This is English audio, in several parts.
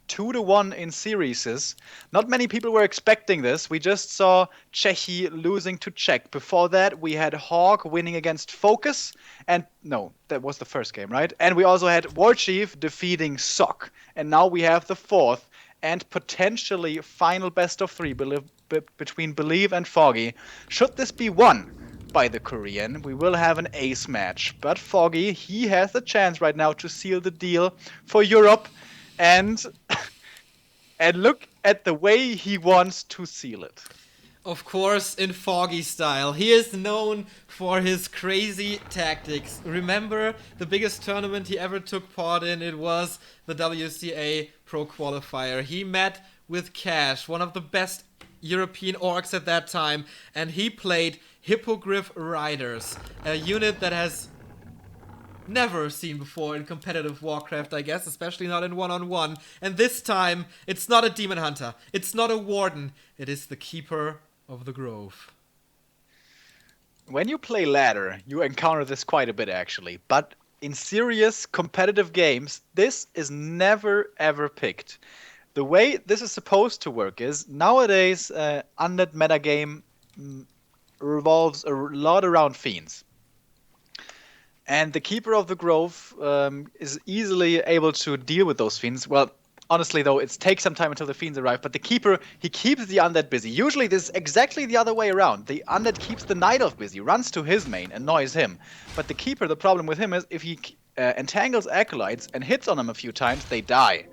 2-1 in series. Not many people were expecting this. We just saw Czechi losing to Czech. Before that, we had Hawk winning against Focus. And no, that was the first game, right? And we also had Warchief defeating Sok. And now we have the fourth and potentially final best of three between Believe and Foggy. Should this be won by the Korean, we will have an ace match. But Foggy, he has the chance right now to seal the deal for Europe. And look at the way he wants to seal it. Of course, in Foggy style. He is known for his crazy tactics. Remember the biggest tournament he ever took part in? It was the WCA Pro Qualifier. He met with Cash, one of the best European orcs at that time, and he played Hippogriff Riders, a unit that has never seen before in competitive Warcraft, I guess, especially not in one-on-one. And this time, it's not a Demon Hunter, it's not a Warden, it is the Keeper of the Grove. When you play ladder, you encounter this quite a bit actually, but in serious competitive games, this is never ever picked. The way this is supposed to work is, nowadays, undead metagame revolves a lot around fiends. And the Keeper of the Grove is easily able to deal with those fiends. Well, honestly though, it takes some time until the fiends arrive, but the Keeper, he keeps the undead busy. Usually this is exactly the other way around. The undead keeps the Night Elf busy, runs to his main, annoys him. But the Keeper, the problem with him is, if he entangles acolytes and hits on them a few times, they die.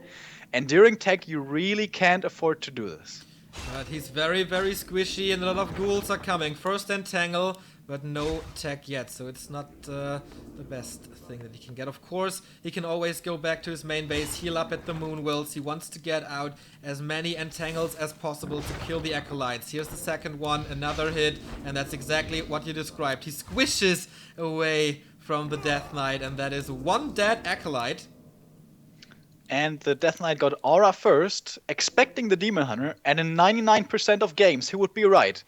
And during tech, you really can't afford to do this. But he's very, very squishy, and a lot of ghouls are coming. First entangle, but no tech yet, so it's not the best thing that he can get. Of course, he can always go back to his main base, heal up at the Moonwills. He wants to get out as many entangles as possible to kill the acolytes. Here's the second one, another hit, and that's exactly what you described. He squishes away from the Death Knight, and that is one dead acolyte. And the Death Knight got Aura first, expecting the Demon Hunter, and in 99% of games he would be right.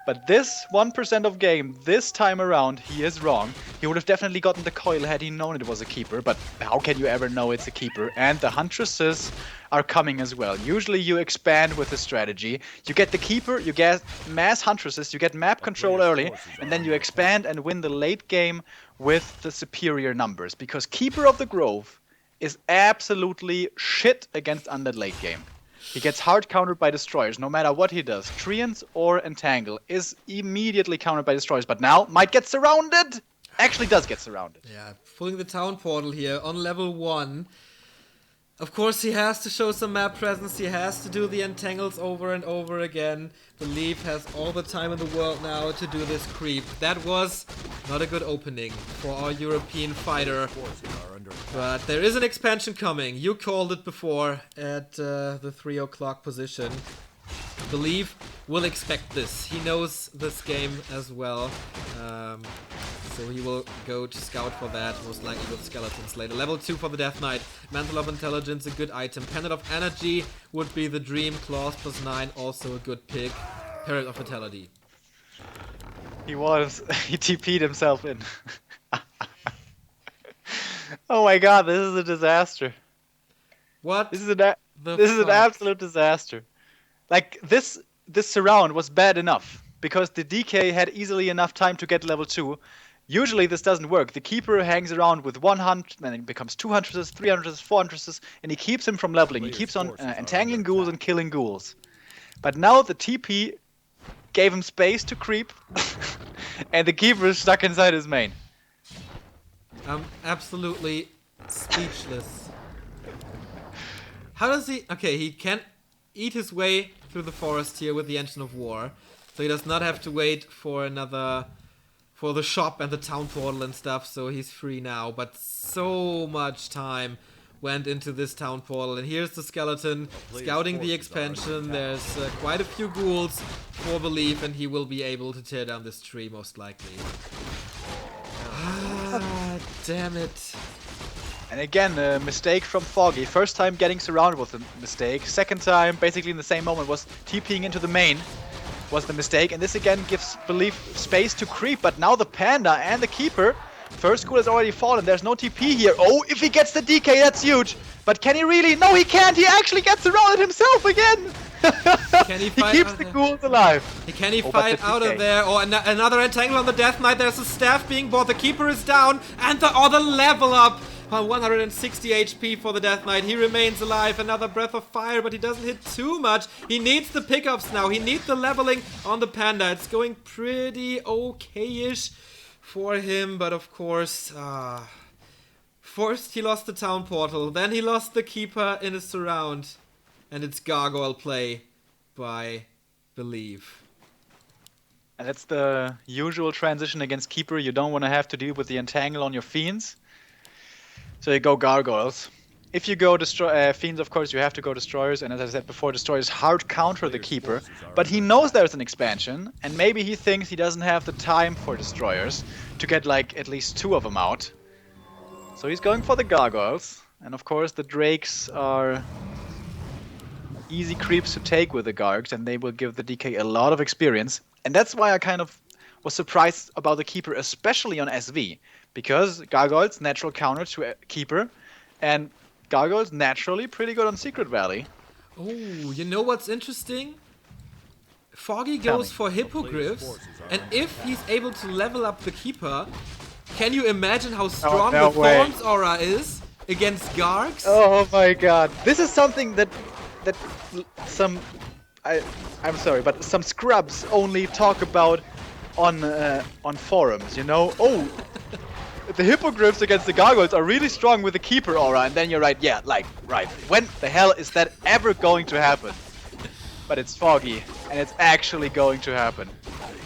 But this 1% of game, this time around, he is wrong. He would have definitely gotten the coil had he known it was a Keeper, but how can you ever know it's a Keeper? And the Huntresses are coming as well. Usually you expand with the strategy. You get the Keeper, you get mass Huntresses, you get map control early, and then you expand and win the late game with the superior numbers. Because Keeper of the Grove is absolutely shit against undead late game. He gets hard countered by destroyers no matter what he does. Treants or Entangle is immediately countered by destroyers, but now might get surrounded. Actually does get surrounded. Yeah, pulling the town portal here on level 1. Of course, he has to show some map presence. He has to do the entangles over and over again. Believe has all the time in the world now to do this creep. That was not a good opening for our European fighter. But there is an expansion coming. You called it before at the 3 o'clock position. Believe will expect this. He knows this game as well. So he will go to scout for that, most likely with skeletons later. Level 2 for the Death Knight. Mantle of Intelligence, a good item. Pendant of Energy would be the dream. Claws +9, also a good pick. Herald of Vitality. He TP'd himself in. Oh my god, this is a disaster. What? This is an absolute disaster. Like, this surround was bad enough, because the DK had easily enough time to get level 2. Usually this doesn't work. The Keeper hangs around with 100, and it becomes 200s, 300s, 400s, and he keeps him from leveling. He keeps on entangling ghouls and killing ghouls. But now the TP gave him space to creep, and the Keeper is stuck inside his main. I'm absolutely speechless. How does he... Okay, he can eat his way through the forest here with the Engine of War. So he does not have to wait for for the shop and the town portal and stuff, so he's free now. But so much time went into this town portal. And here's the skeleton scouting the expansion. There's quite a few ghouls for Belief, and he will be able to tear down this tree most likely. Ah, damn it. And again, a mistake from Foggy. First time getting surrounded was a mistake. Second time, basically in the same moment, was TPing into the main was the mistake. And this again gives Belief space to creep. But now the Panda and the Keeper First school has already fallen. There's no TP here. Oh, if he gets the DK, that's huge. But can he really? No, he can't. He actually gets surrounded himself again. Can he He fight keeps out the there? ghouls alive. Can he Oh, but fight the out of DK. there? Oh, another entangle on the Death Knight. There's a staff being bought. The Keeper is down. And the other level up. 160 HP for the Death Knight. He remains alive. Another Breath of Fire, but he doesn't hit too much. He needs the pickups now. He needs the leveling on the Panda. It's going pretty okay-ish for him, but of course, first he lost the Town Portal, then he lost the Keeper in a surround, and it's Gargoyle play by Believe. And that's the usual transition against Keeper. You don't want to have to deal with the entangle on your Fiends. So you go Gargoyles. If you go Fiends, of course, you have to go Destroyers. And as I said before, Destroyers hard counter the Keeper. But he knows there's an expansion. And maybe he thinks he doesn't have the time for Destroyers to get like at least 2 of them out. So he's going for the Gargoyles. And of course, the Drakes are easy creeps to take with the Gargs. And they will give the DK a lot of experience. And that's why I kind of was surprised about the Keeper, especially on SV. Because Gargoyles, natural counter to Keeper, and Gargoyles naturally pretty good on Secret Valley. Oh, you know what's interesting? Foggy Tell goes me. for Hippogriffs, and if he's able to level up the Keeper, can you imagine how strong no the way. Thorns aura is against Gargs? Oh my god. This is something that some I'm sorry, but some scrubs only talk about on forums, you know? Oh, the Hippogriffs against the Gargoyles are really strong with the Keeper aura, and then you're right, yeah, like, right. When the hell is that ever going to happen? But it's Foggy, and it's actually going to happen.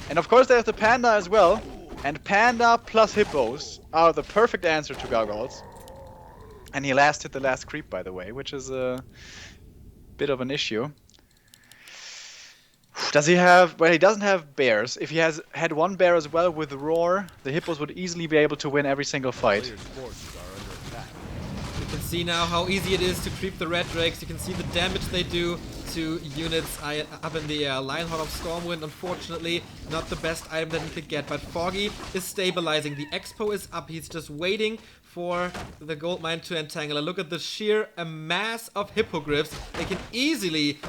And of course there's the Panda as well, and Panda plus Hippos are the perfect answer to Gargoyles. And he hit the last creep, by the way, which is a bit of an issue. Does he have... Well, he doesn't have bears. If he had one bear as well with Roar, the Hippos would easily be able to win every single fight. You can see now how easy it is to creep the Red Drakes. You can see the damage they do to units up in the air. Lionheart of Stormwind, unfortunately, not the best item that he could get. But Foggy is stabilizing. The Expo is up. He's just waiting for the gold mine to entangle. And look at the sheer mass of Hippogriffs. They can easily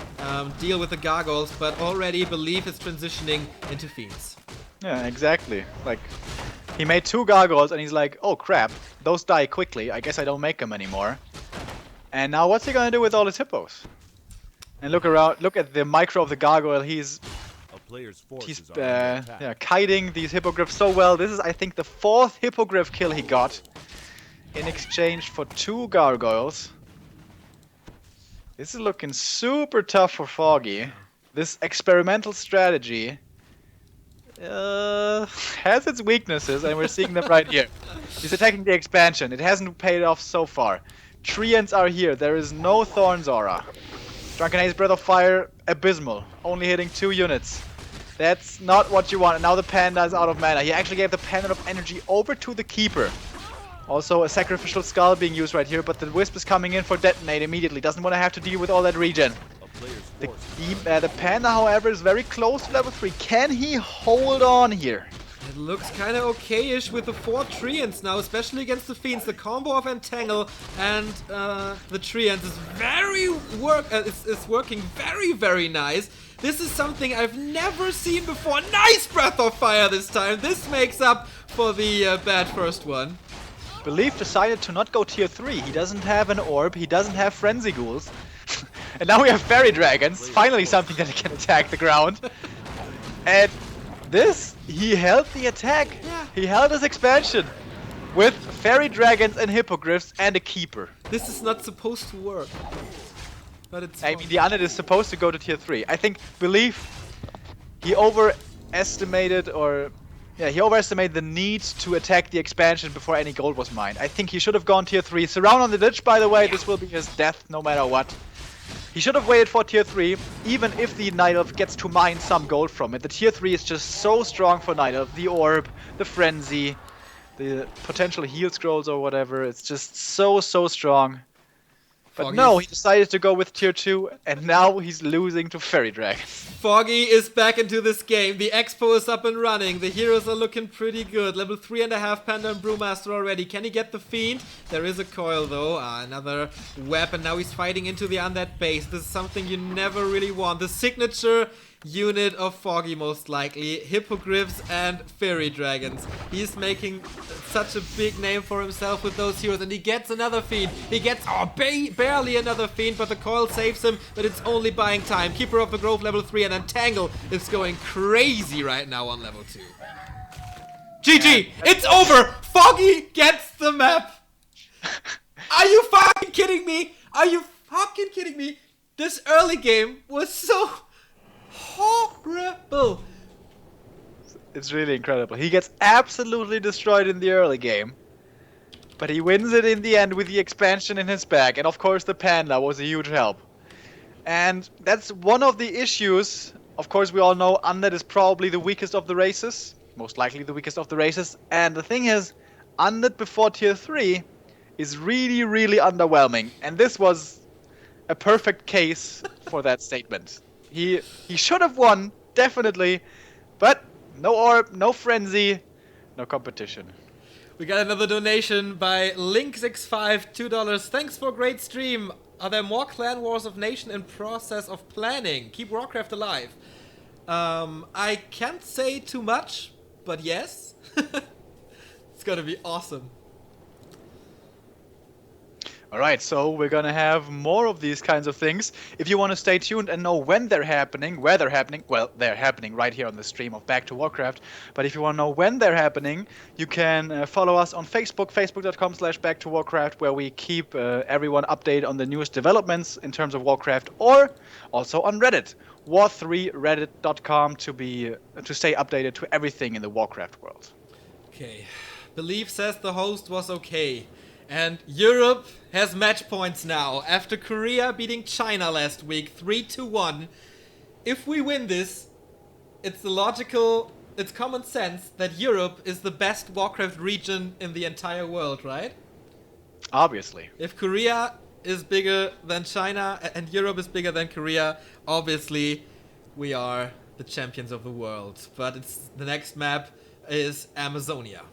deal with the Gargoyles, but already Belief is transitioning into Fiends. Yeah, exactly. Like, he made 2 Gargoyles and he's like, oh crap, those die quickly. I guess I don't make them anymore. And now what's he gonna do with all his Hippos? And look around, look at the micro of the Gargoyle. He's kiting these Hippogriffs so well. This is, I think, the 4th Hippogriff kill he got in exchange for 2 Gargoyles. This is looking super tough for Foggy. This experimental strategy has its weaknesses, and we're seeing them right here. He's attacking the expansion. It hasn't paid off so far. Treants are here. There is no Thorns aura. Drunken Haze, Breath of Fire, abysmal. Only hitting 2 units. That's not what you want. And now the Panda is out of mana. He actually gave the Pendant of Energy over to the Keeper. Also a Sacrificial Skull being used right here, but the Wisp is coming in for Detonate immediately. Doesn't want to have to deal with all that regen. The Panda, however, is very close to level 3. Can he hold on here? It looks kind of okay-ish with the 4 Treants now, especially against the Fiends. The combo of Entangle and the Treants is working very, very nice. This is something I've never seen before. Nice Breath of Fire this time. This makes up for the bad first one. Belief decided to not go tier 3. He doesn't have an orb, he doesn't have frenzy ghouls. And now we have fairy dragons, finally something that can attack the ground. And this, he held the attack. Yeah. He held his expansion with fairy dragons and hippogriffs and a keeper. This is not supposed to work. But it's I fun. mean, the Unit is supposed to go to tier 3. I think Belief, he overestimated the need to attack the expansion before any gold was mined. I think he should have gone tier 3. Surround on the ditch, by the way, this will be his death no matter what. He should have waited for tier 3, even if the Night Elf gets to mine some gold from it. The tier 3 is just so strong for Night Elf. The orb, the frenzy, the potential heal scrolls or whatever. It's just so strong. But Foggy's- no, he decided to go with tier 2, and now he's losing to fairy dragons. Foggy is back into this game. The Expo is up and running. The heroes are looking pretty good. Level 3.5 Panda and Brewmaster already. Can he get the Fiend? There is a coil though. Another weapon. Now he's fighting into the undead base. This is something you never really want. The signature unit of Foggy, most likely. Hippogriffs and Fairy Dragons. He's making such a big name for himself with those heroes, and he gets another Fiend. He gets barely another Fiend, but the coil saves him, but it's only buying time. Keeper of the Grove level 3, and Entangle is going crazy right now on level 2. GG! It's over! Foggy gets the map! Are you fucking kidding me? Are you fucking kidding me? This early game was so horrible. It's really incredible. He gets absolutely destroyed in the early game, but he wins it in the end with the expansion in his bag, and of course the Panda was a huge help. And that's one of the issues. Of course, we all know Undead is probably the weakest of the races, most likely the weakest of the races, and the thing is, Undead before tier 3 is really, really underwhelming, and this was a perfect case for that statement. He should have won, definitely, but no orb, no frenzy, no competition. We got another donation by Link65, $2. Thanks for a great stream. Are there more Clan Wars of Nation in process of planning? Keep Warcraft alive. I can't say too much, but yes. It's gonna be awesome. Alright, so we're gonna have more of these kinds of things. If you want to stay tuned and know when they're happening, where they're happening, well, they're happening right here on the stream of Back to Warcraft. But if you want to know when they're happening, you can follow us on Facebook, facebook.com/backtowarcraft, where we keep everyone updated on the newest developments in terms of Warcraft, or also on Reddit, war3reddit.com, to stay updated to everything in the Warcraft world. Okay. Belief says the host was okay. And Europe has match points now. After Korea beating China last week 3-1, if we win this, it's common sense that Europe is the best Warcraft region in the entire world, right? Obviously. If Korea is bigger than China and Europe is bigger than Korea, obviously we are the champions of the world. But the next map is Amazonia.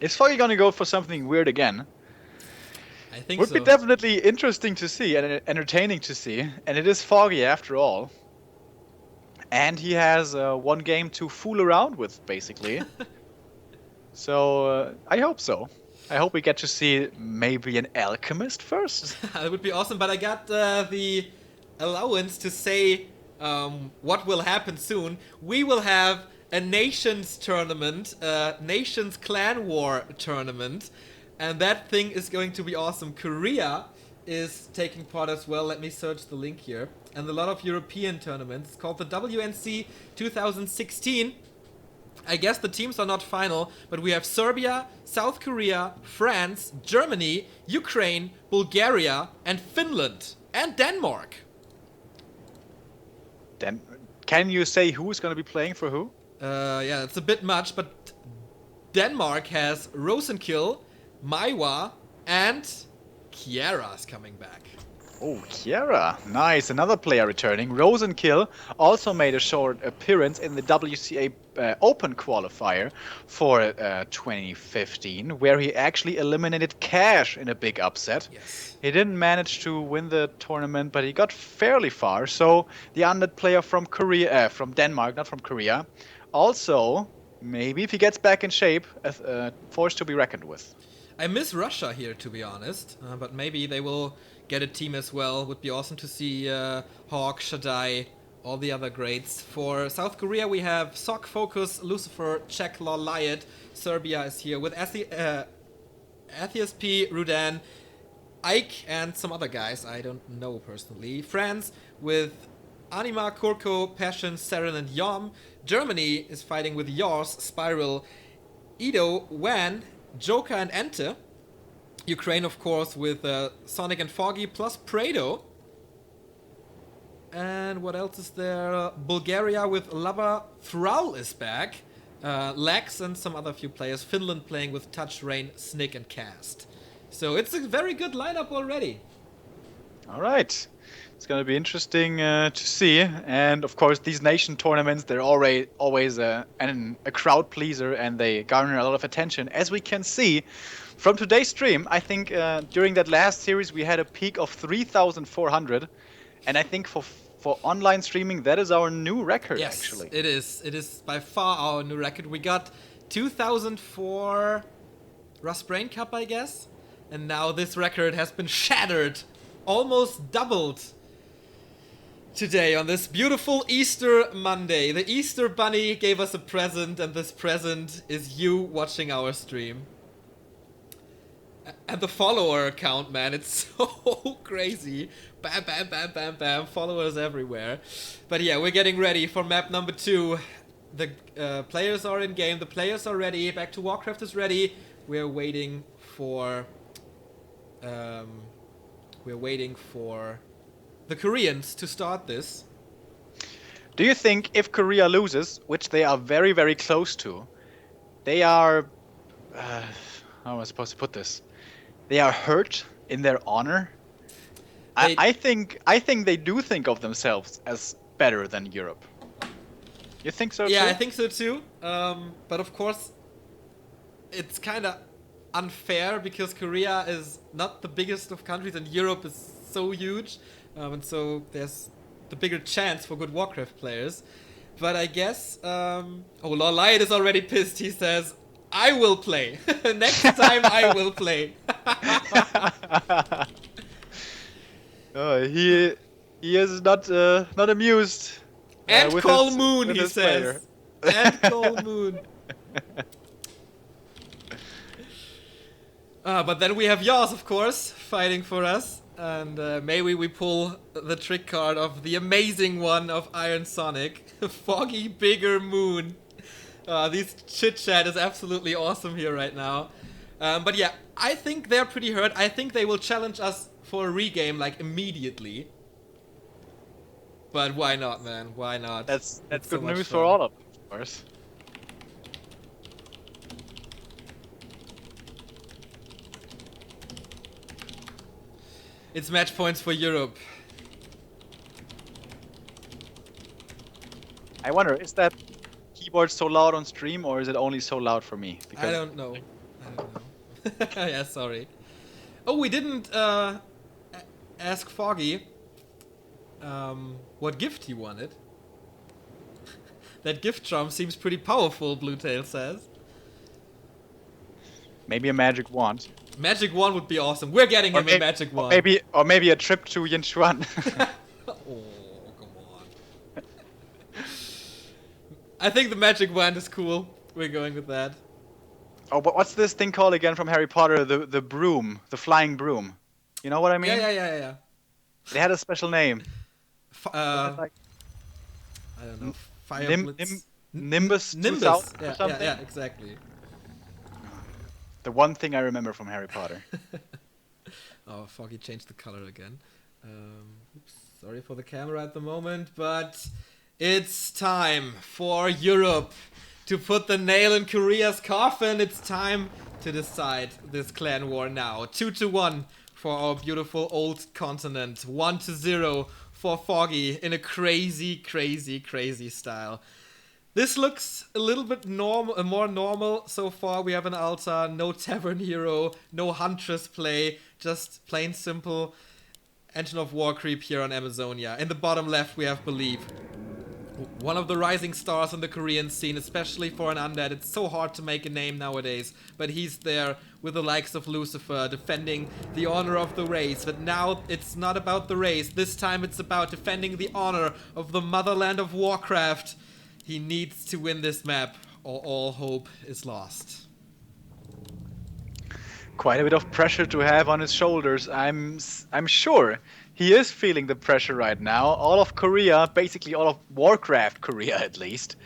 Is Foggy gonna go for something weird again? I think Would so. be definitely interesting to see and entertaining to see. And it is Foggy after all. And he has one game to fool around with, basically. So I hope so. I hope we get to see maybe an alchemist first. That would be awesome, but I got the allowance to say what will happen soon. We will have a Nations tournament, Nations Clan War tournament, and that thing is going to be awesome. Korea is taking part as well. Let me search the link here. And a lot of European tournaments. It's called the WNC 2016. I guess the teams are not final, but we have Serbia, South Korea, France, Germany, Ukraine, Bulgaria, and Finland, and Denmark. Then, can you say who's gonna be playing for who? Yeah, it's a bit much, but Denmark has Rosenkill, Maiwa, and Kiara's coming back. Oh, Kiara. Nice. Another player returning. Rosenkill also made a short appearance in the WCA Open qualifier for 2015, where he actually eliminated Cash in a big upset. Yes. He didn't manage to win the tournament, but he got fairly far. So the undead player from from Denmark, not from Korea, also maybe if he gets back in shape, a force to be reckoned with. I miss Russia here, to be honest, but maybe they will get a team as well. Would be awesome to see Hawk, Shaddai, all the other greats. For South Korea, we have Sok, Focus, Lucifer, Czech, Law, Lyot. Serbia is here with Atheist P, Rudan, Ike, and some other guys I don't know personally. France with Anima, Kurko, Passion, Saren, and Yom. Germany is fighting with Yors, Spiral, Ido, Wan, Joker, and Ente. Ukraine, of course, with Sonic and Foggy, plus Prado. And what else is there? Bulgaria with Lava. Thrall is back. Lex and some other few players. Finland playing with Touch, Rain, Snick, and Cast. So it's a very good lineup already. All right. It's going to be interesting to see. And of course, these nation tournaments, they're always a crowd pleaser and they garner a lot of attention. As we can see from today's stream, I think during that last series, we had a peak of 3,400. And I think for online streaming, that is our new record, Yes, actually. it is. It is by far our new record. We got 2004 Rust Brain Cup, I guess. And now this record has been shattered. Almost doubled today on this beautiful Easter Monday. The Easter Bunny gave us a present, and this present is you watching our stream. And the follower count, man, it's so crazy. Bam, bam, bam, bam, bam. Followers everywhere. But yeah, we're getting ready for map number 2. The players are in game. The players are ready. Back to Warcraft is ready. We're waiting for... we're waiting for the Koreans to start this. Do you think if Korea loses, which they are very, very close to, they are... how am I supposed to put this? They are hurt in their honor? I think they do think of themselves as better than Europe. You think so too? Yeah, I think so too. But of course, it's kind of unfair because Korea is not the biggest of countries and Europe is so huge. And so there's the bigger chance for good Warcraft players. But I guess... oh, Lord Lion is already pissed. He says, I will play. Next time I will play. He is not amused. And with Cole his, Moon, with he his says. player. And Cole Moon. But then we have Yoz, of course, fighting for us. And maybe we pull the trick card of the amazing one of Iron Sonic. Foggy Bigger Moon. This chit-chat is absolutely awesome here right now. But yeah, I think they're pretty hurt. I think they will challenge us for a regame, like, immediately. But why not, man? Why not? That's It's good so much news fun. for all of them, of course. It's match points for Europe. I wonder, is that keyboard so loud on stream, or is it only so loud for me? I don't know. Yeah, sorry. Oh, we didn't ask Foggy what gift he wanted. That gift drum seems pretty powerful, Bluetail says. Maybe a magic wand. Magic wand would be awesome. We're getting him a magic wand. Or maybe a trip to Yinchuan. Oh, come on. I think the magic wand is cool. We're going with that. Oh, but what's this thing called again from Harry Potter? The broom, the flying broom. You know what I mean? Yeah. They had a special name. I don't know. Fire Blitz. Nimbus 2000 Yeah, or something? yeah, exactly. The one thing I remember from Harry Potter. Oh, Foggy changed the color again. Oops, sorry for the camera at the moment, but it's time for Europe to put the nail in Korea's coffin. It's time to decide this clan war now. 2-1 for our beautiful old continent. 1-0 for Foggy in a crazy, crazy, crazy style. This looks a little bit more normal so far. We have an altar, no tavern hero, no huntress play, just plain simple engine of war creep here on Amazonia. In the bottom left we have Believe. One of the rising stars in the Korean scene, especially for an undead. It's so hard to make a name nowadays, but he's there with the likes of Lucifer, defending the honor of the race. But now it's not about the race. This time it's about defending the honor of the motherland of Warcraft. He needs to win this map, or all hope is lost. Quite a bit of pressure to have on his shoulders. I'm sure he is feeling the pressure right now. All of Korea, basically all of Warcraft Korea at least,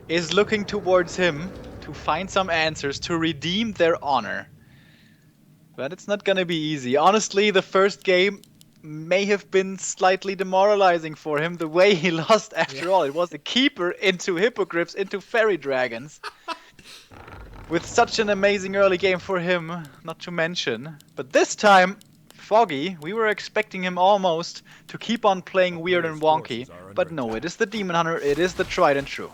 is looking towards him to find some answers to redeem their honor. But it's not gonna be easy. Honestly, the first game may have been slightly demoralizing for him, the way he lost after all. It was a keeper into Hippogriffs, into Fairy Dragons. With such an amazing early game for him, not to mention. But this time, Foggy, we were expecting him almost to keep on playing weird and wonky, but no, it is the Demon Hunter, it is the tried and true.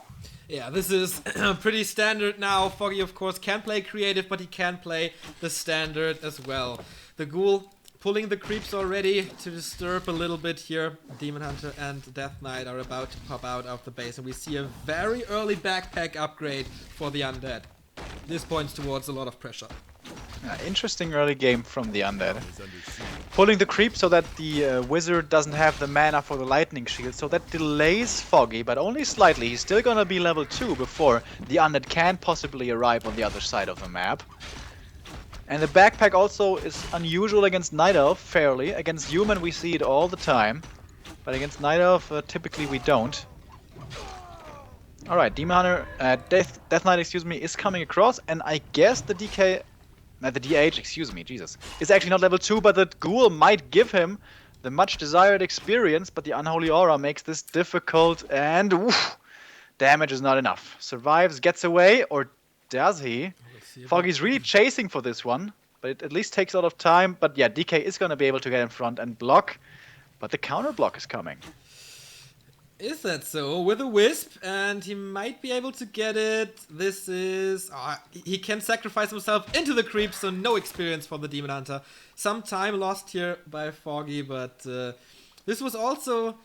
Yeah, this is pretty standard now. Foggy, of course, can play creative, but he can play the standard as well. The Ghoul pulling the creeps already to disturb a little bit here. Demon Hunter and Death Knight are about to pop out of the base, and we see a very early backpack upgrade for the Undead. This points towards a lot of pressure. Interesting early game from the Undead. Pulling the creep so that the wizard doesn't have the mana for the lightning shield, so that delays Foggy, but only slightly. He's still gonna be level 2 before the Undead can possibly arrive on the other side of the map. And the backpack also is unusual against Night Elf, fairly. Against human we see it all the time, but against Night Elf typically we don't. Alright, Demon Hunter, Death Knight, excuse me, is coming across, and I guess the the DH, excuse me, Jesus, is actually not level 2, but the Ghoul might give him the much desired experience, but the Unholy Aura makes this difficult, and oof, damage is not enough. Survives, gets away, or does he? Foggy's really chasing for this one, but it at least takes a lot of time, but yeah, DK is going to be able to get in front and block, but the counter block is coming. Is that so? With a Wisp, and he might be able to get it. This is... he can sacrifice himself into the creep, so no experience for the Demon Hunter. Some time lost here by Foggy, but this was also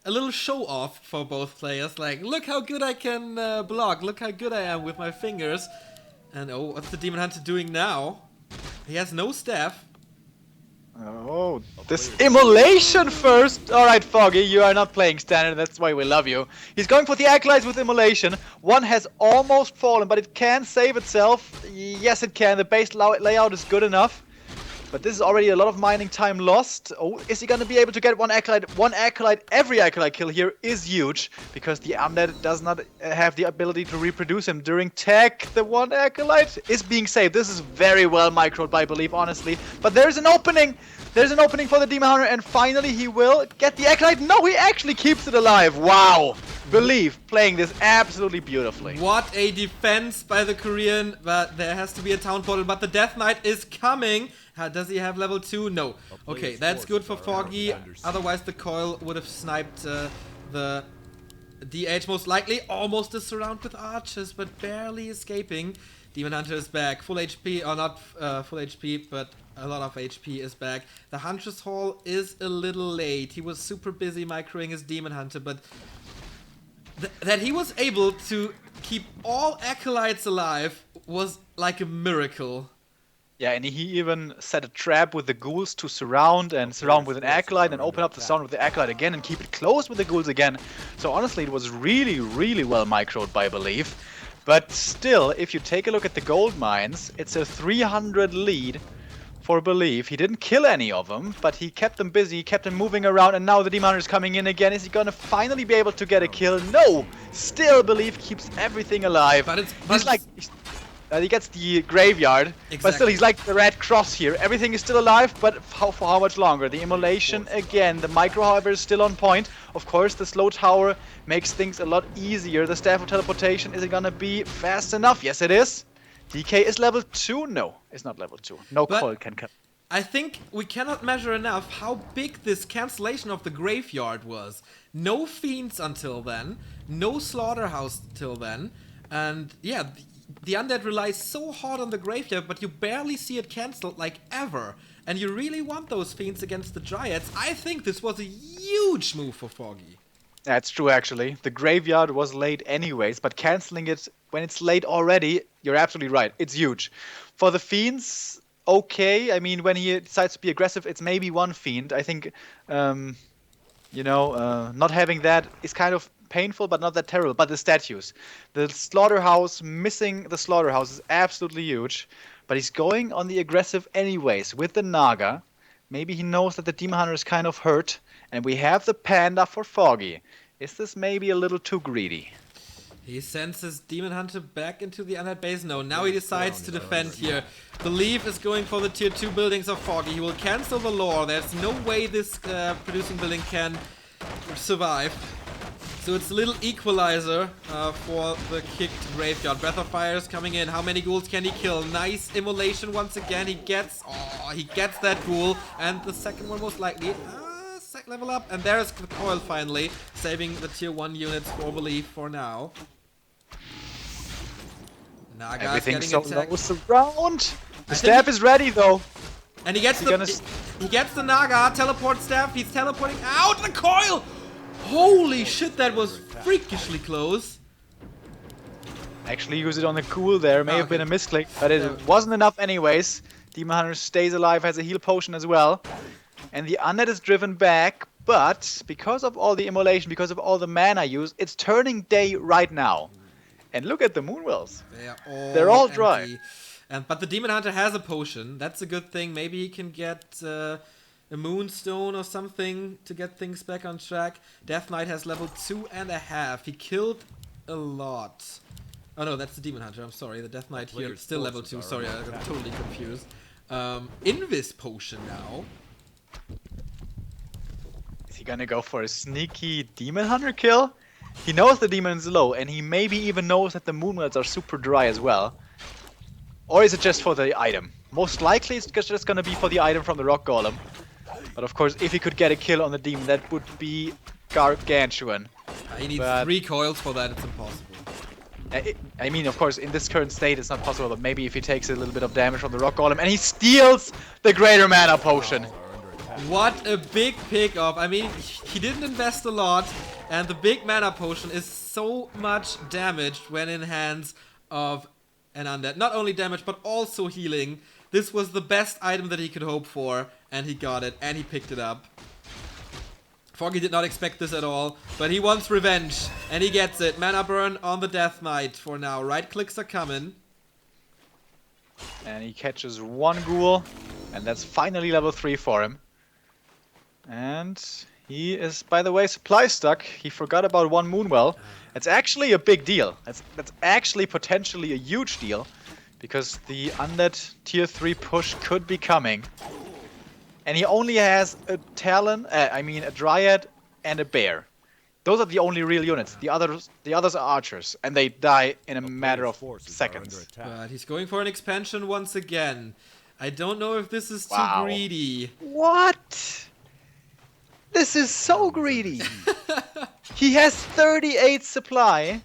a little show-off for both players. Like, look how good I can block, look how good I am with my fingers. And oh, what's the Demon Hunter doing now? He has no staff. Oh, this immolation first! Alright, Foggy, you are not playing standard, that's why we love you. He's going for the acolytes with immolation. One has almost fallen, but it can save itself. Yes, it can. The base layout is good enough. But this is already a lot of mining time lost. Oh, is he gonna be able to get one acolyte? One acolyte, every acolyte kill here is huge, because the Undead does not have the ability to reproduce him during tech. The one acolyte is being saved. This is very well microed by Belief, honestly. But there's an opening! There's an opening for the Demon Hunter, and finally he will get the acolyte. No, he actually keeps it alive. Wow! Belief playing this absolutely beautifully. What a defense by the Korean, but there has to be a town portal, but the Death Knight is coming. Does he have level 2? No. Okay, that's good for Foggy. Otherwise the coil would have sniped the DH most likely. Almost a surround with archers, but barely escaping. Demon Hunter is back. Full HP, or not full HP, but a lot of HP is back. The Huntress Hall is a little late. He was super busy microing his Demon Hunter, but that he was able to keep all acolytes alive was like a miracle. Yeah, and he even set a trap with the ghouls to surround with an acolyte and open up the sound with the acolyte again and keep it closed with the ghouls again. So honestly, it was really, really well microed by Belief. But still, if you take a look at the gold mines, it's a 300 lead for Belief. He didn't kill any of them, but he kept them busy, kept them moving around, and now the Demon Hunter is coming in again. Is he gonna finally be able to get a kill? No! Still, Belief keeps everything alive. But he gets the graveyard, exactly. But still he's like the Red Cross here. Everything is still alive, but for how much longer? The immolation again. The micro, however, is still on point. Of course, the slow tower makes things a lot easier. The Staff of Teleportation, is it gonna be fast enough? Yes, it is. DK is level 2? No, it's not level 2. No coil can come. I think we cannot measure enough how big this cancellation of the graveyard was. No fiends until then, no slaughterhouse till then, and yeah, the Undead relies so hard on the graveyard, but you barely see it cancelled like ever. And you really want those fiends against the Dryads. I think this was a huge move for Foggy. That's true, actually. The graveyard was late anyways, but cancelling it when it's late already, you're absolutely right. It's huge. For the fiends, okay. I mean, when he decides to be aggressive, it's maybe one fiend. I think, not having that is kind of painful, but not that terrible. But the statues, the slaughterhouse, missing the slaughterhouse is absolutely huge. But he's going on the aggressive anyways with the Naga. Maybe he knows that the Demon Hunter is kind of hurt, and we have the Panda for Foggy. Is this maybe a little too greedy? He sends his Demon Hunter back into the Undead base. No, now he decides to defend here. Belief is going for the tier 2 buildings of Foggy. He will cancel the lore. There's no way this producing building can survive. So it's a little equalizer for the kicked graveyard. Breath of Fire is coming in. How many ghouls can he kill? Nice immolation once again. He gets... Oh, Oh, he gets that ghoul, and the second one most likely. Level up, and there's the coil finally, saving the tier 1 units for Belief for now. Naga's Everything's getting so attacked. low surround. The staff is ready though. And he gets he gets the Naga teleport staff. He's teleporting out the coil. Holy shit, that was freakishly close. Actually use it on the cool there. May have been a misclick, but it Yeah. wasn't enough anyways. Demon Hunter stays alive, has a heal potion as well. And the Undead is driven back, but because of all the immolation, because of all the mana use, it's turning day right now. And look at the Moonwells. They're all dry. Empty. But the Demon Hunter has a potion. That's a good thing. Maybe he can get a Moonstone or something to get things back on track. Death Knight has level 2.5. He killed a lot. Oh no, that's the Demon Hunter. I'm sorry. The Death Knight here still level 2. Sorry, I got totally confused. Invis potion now. Is he gonna go for a sneaky Demon Hunter kill? He knows the demon is low, and he maybe even knows that the Moonwells are super dry as well. Or is it just for the item? Most likely it's just gonna be for the item from the Rock Golem. But of course, if he could get a kill on the demon, that would be gargantuan. He needs 3 coils for that. It's impossible. I mean, of course, in this current state, it's not possible, but maybe if he takes a little bit of damage from the Rock Golem and he steals the Greater Mana Potion. What a big pick-up. I mean, he didn't invest a lot, and the big Mana Potion is so much damaged when in hands of an Undead. Not only damage, but also healing. This was the best item that he could hope for, and he got it, and he picked it up. Foggy did not expect this at all, but he wants revenge, and he gets it. Mana burn on the Death Knight for now. Right clicks are coming. And he catches one ghoul, and that's finally level 3 for him. And he is, by the way, supply stuck. He forgot about one Moonwell. It's actually a big deal. That's actually potentially a huge deal, because the Undead tier 3 push could be coming. And he only has a Talon, a Dryad and a Bear. Those are the only real units. The others are archers, and they die in a matter of seconds. But he's going for an expansion once again. I don't know if this is too greedy. What? This is so greedy. He has 38 supply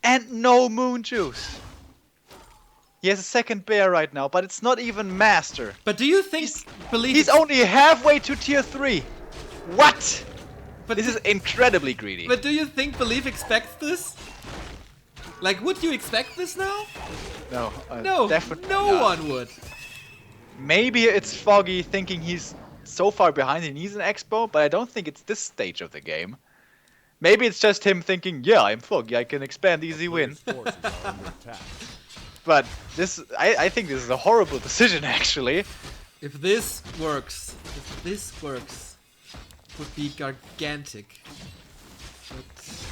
and no moon juice. He has a second bear right now, but it's not even master. But do you think he's only halfway to tier 3? What? But this is incredibly greedy. But do you think Belief expects this? Like, would you expect this now? No. No, definitely no one would. Maybe it's Foggy thinking he's so far behind he needs an expo, but I don't think it's this stage of the game. Maybe it's just him thinking, yeah, I'm Foggy, I can expand, easy win. But this, I think this is a horrible decision, actually. If this works, it would be gigantic. But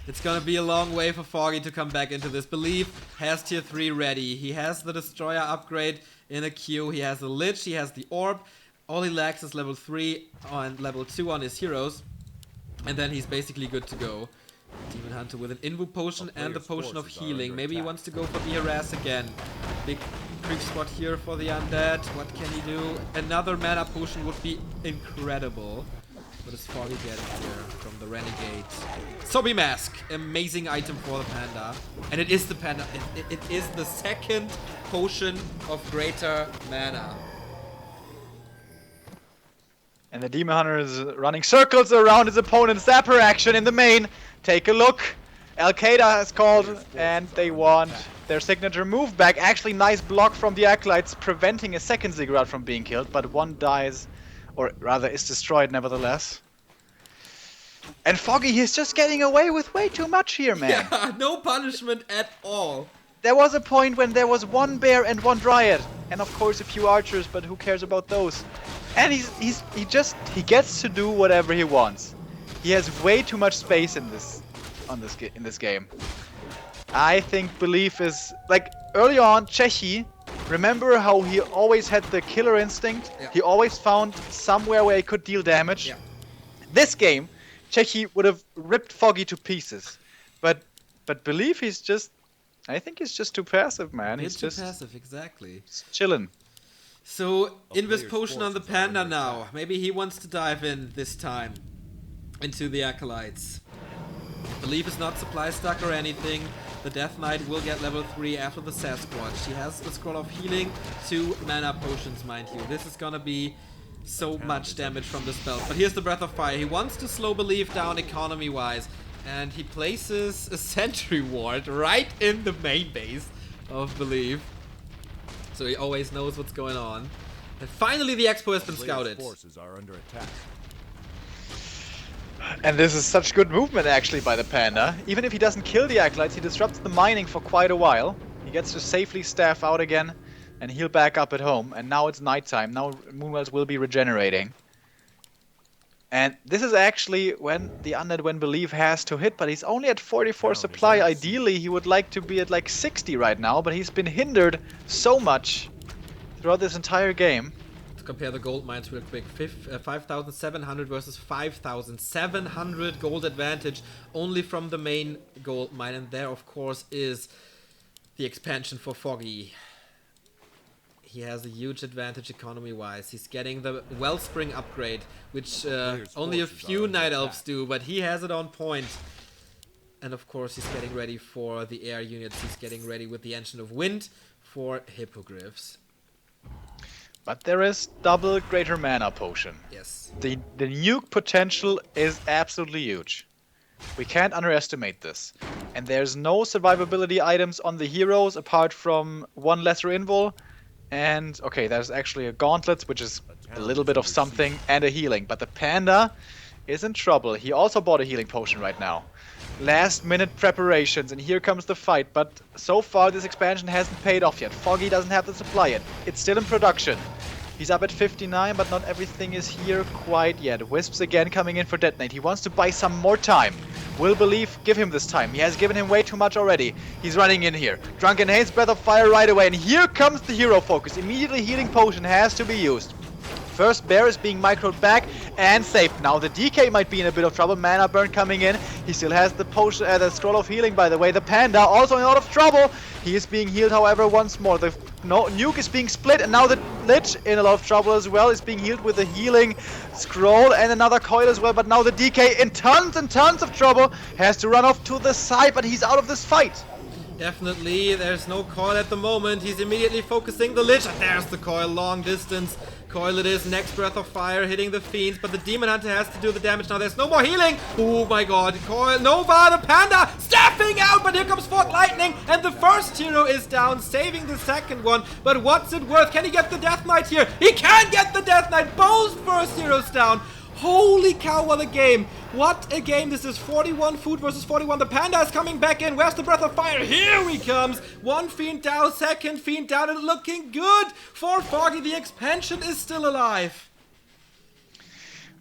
it's gonna be a long way for Foggy to come back into this. Belief has tier 3 ready. He has the Destroyer upgrade in a queue. He has the Lich, he has the Orb. All he lacks is level 3 and level 2 on his heroes. And then he's basically good to go. Demon Hunter with an Invu potion and the potion of healing. Maybe he wants to go for the harass again. Big creep spot here for the undead. What can he do? Another mana potion would be incredible. What is Foggy getting here from the Renegade? Sobi Mask! Amazing item for the Panda. And it is the Panda. It is the second potion of greater mana. And the Demon Hunter is running circles around his opponent. Zapper action in the main. Take a look. Al-Qaeda has called, and they want their signature move back. Actually, nice block from the Acolytes, preventing a second Ziggurat from being killed, but one dies, or rather is destroyed nevertheless. And Foggy is just getting away with way too much here, man. Yeah, no punishment at all. There was a point when there was one bear and one dryad, and of course a few archers, but who cares about those? And he gets to do whatever he wants. He has way too much space in this game. I think Belief is like early on. Chechi, remember how he always had the killer instinct? Yeah. He always found somewhere where he could deal damage. Yeah. This game, Chechi would have ripped Foggy to pieces, but Belief, I think he's just too passive, man. He's too passive, exactly. He's chilling. So, Invis Potion on the Panda now. Maybe he wants to dive in this time into the Acolytes. Believe is not supply stuck or anything. The Death Knight will get level 3 after the Sasquatch. He has the Scroll of Healing, 2 mana potions, mind you. This is gonna be so much damage from the spell. But here's the Breath of Fire. He wants to slow Belief down economy-wise. And he places a Sentry Ward right in the main base of Belief. So he always knows what's going on. And finally the Expo has been scouted. Forces are under attack. And this is such good movement actually by the Panda. Even if he doesn't kill the Acolytes, he disrupts the mining for quite a while. He gets to safely staff out again and heal back up at home. And now it's nighttime. Now Moonwells will be regenerating. And this is actually when the Undead When Believe has to hit, but he's only at 44 supply. Ideally, he would like to be at like 60 right now, but he's been hindered so much throughout this entire game. Let's compare the gold mines real quick. 5,700 versus 5,700 gold advantage only from the main gold mine. And there, of course, is the expansion for Foggy. He has a huge advantage economy-wise. He's getting the Wellspring upgrade, which only a few Night Elves do, but he has it on point. And of course, he's getting ready for the air units. He's getting ready with the Engine of Wind for Hippogriffs. But there is double Greater Mana Potion. Yes. The nuke potential is absolutely huge. We can't underestimate this. And there's no survivability items on the heroes apart from one Lesser Invul. And, okay, there's actually a Gauntlet, which is a little bit of something, and a healing. But the Panda is in trouble. He also bought a healing potion right now. Last minute preparations, and here comes the fight. But so far, this expansion hasn't paid off yet. Foggy doesn't have the supply yet. It's still in production. He's up at 59, but not everything is here quite yet. Wisps again coming in for Detonate. He wants to buy some more time. Will Believe give him this time. He has given him way too much already. He's running in here. Drunken Haze, Breath of Fire right away. And here comes the hero focus. Immediately healing potion has to be used. First bear is being microed back and saved. Now the DK might be in a bit of trouble. Mana burn coming in. He still has the potion, the scroll of healing, by the way. The Panda also in a lot of trouble. He is being healed, however, once more. The nuke is being split, and now the Lich in a lot of trouble as well. Is being healed with a healing scroll and another coil as well. But now the DK in tons and tons of trouble. Has to run off to the side, but he's out of this fight. Definitely, there's no coil at the moment. He's immediately focusing the Lich. And there's the coil, long distance. Coil it is, next Breath of Fire hitting the Fiends, but the Demon Hunter has to do the damage now. There's no more healing. Oh my god, Coil, Nova, the Panda, staffing out, but here comes Fort Lightning, and the first hero is down, saving the second one. But what's it worth? Can he get the Death Knight here? He can get the Death Knight, both first heroes down. Holy cow, what a game. What a game this is. 41 food versus 41. The Panda is coming back in. Where's the Breath of Fire? Here he comes. One Fiend down, second Fiend down, and looking good for Foggy. The expansion is still alive.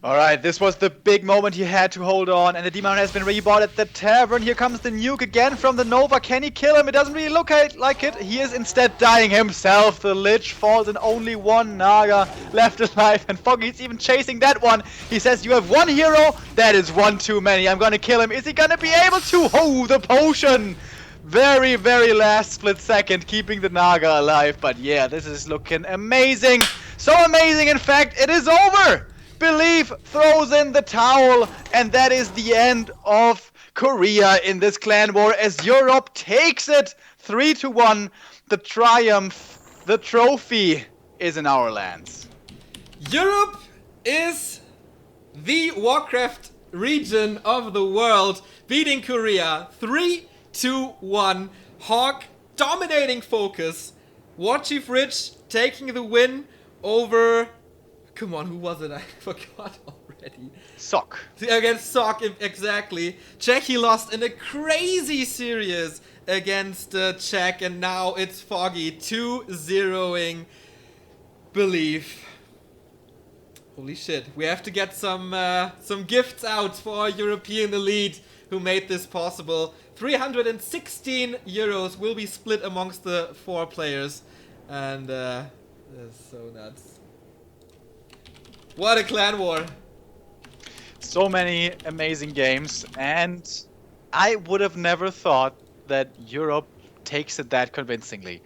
Alright, this was the big moment he had to hold on, and the Demon has been rebought at the tavern. Here comes the nuke again from the Nova. Can he kill him? It doesn't really look like it. He is instead dying himself. The Lich falls and only one Naga left alive, and Foggy's even chasing that one. He says, you have one hero, that is one too many. I'm gonna kill him. Is he gonna be able to? Oh, the potion! Very, very last split second, keeping the Naga alive. But yeah, this is looking amazing. So amazing, in fact, it is over! Believe throws in the towel, and that is the end of Korea in this clan war as Europe takes it 3-1. The triumph, the trophy is in our lands. Europe is the Warcraft region of the world, beating Korea 3-1. Hawk dominating focus. Warchief Rich taking the win over... Come on, who was it? I forgot already. Sock. Against Sock, exactly. Czech, lost in a crazy series against Czech, and now it's Foggy 2-0ing Belief. Holy shit. We have to get some gifts out for our European elite who made this possible. 316 euros will be split amongst the 4 players. And that's so nuts. What a clan war. So many amazing games, and I would have never thought that Europe takes it that convincingly.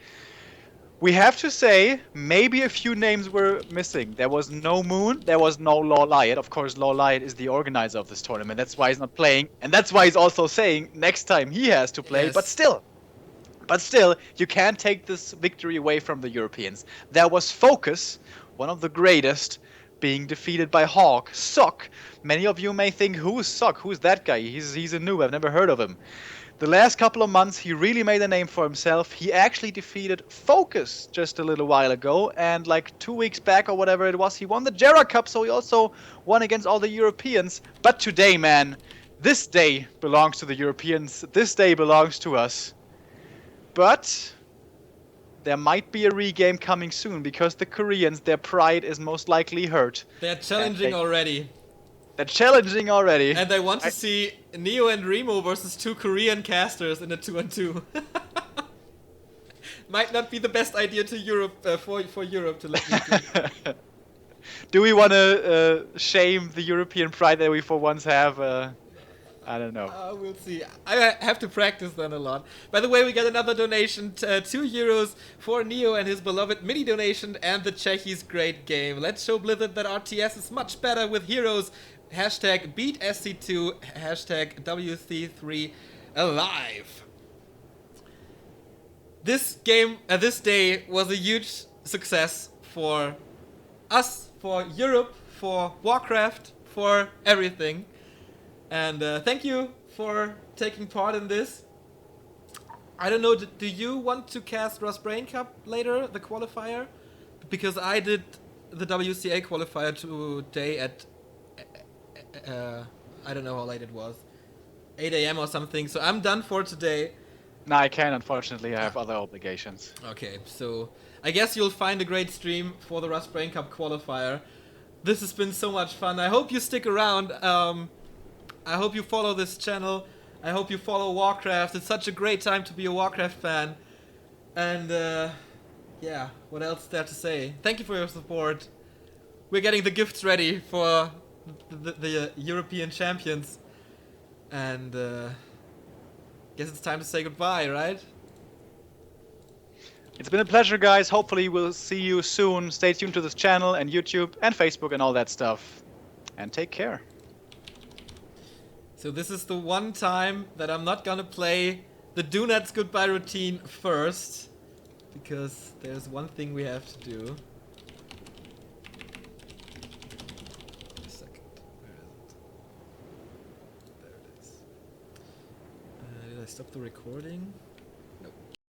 We have to say, maybe a few names were missing. There was no Moon, there was no Law Liot. Of course, Law Liot is the organizer of this tournament. That's why he's not playing, and that's why he's also saying next time he has to play. Yes. But still, you can't take this victory away from the Europeans. There was Focus, one of the greatest, being defeated by Hawk. Sock. Many of you may think, who's Sock? Who's that guy? He's a noob. I've never heard of him. The last couple of months, he really made a name for himself. He actually defeated Focus just a little while ago, and like 2 weeks back or whatever it was, he won the Jera Cup, so he also won against all the Europeans. But today, man, this day belongs to the Europeans. This day belongs to us. But there might be a regame coming soon because the Koreans, their pride is most likely hurt. They're challenging already. They're challenging already. And they want to see Neo and Remo versus two Korean casters in a 2-on-2. Might not be the best idea to Europe for Europe to let me do. Do we want to shame the European pride that we for once have? I don't know. We'll see. I have to practice then a lot. By the way, we got another donation, €2 for Neo and his beloved mini donation and the Czechi's great game. Let's show Blizzard that RTS is much better with heroes. Hashtag BeatSC2, hashtag WC3 alive. This game, this day was a huge success for us, for Europe, for Warcraft, for everything. And thank you for taking part in this. I don't know, do you want to cast Rust Brain Cup later, the qualifier? Because I did the WCA qualifier today at, I don't know how late it was, 8 a.m. or something, so I'm done for today. No, I can't, unfortunately. I have other obligations. Okay, so I guess you'll find a great stream for the Rust Brain Cup qualifier. This has been so much fun. I hope you stick around. I hope you follow this channel. I hope you follow Warcraft. It's such a great time to be a Warcraft fan. And yeah, what else is there to say? Thank you for your support. We're getting the gifts ready for the European champions. And guess it's time to say goodbye, right? It's been a pleasure, guys. Hopefully we'll see you soon. Stay tuned to this channel and YouTube and Facebook and all that stuff. And take care. So this is the one time that I'm not gonna play the Do Nuts Goodbye routine first, because there's one thing we have to do. A second, where is it? There it is. Did I stop the recording?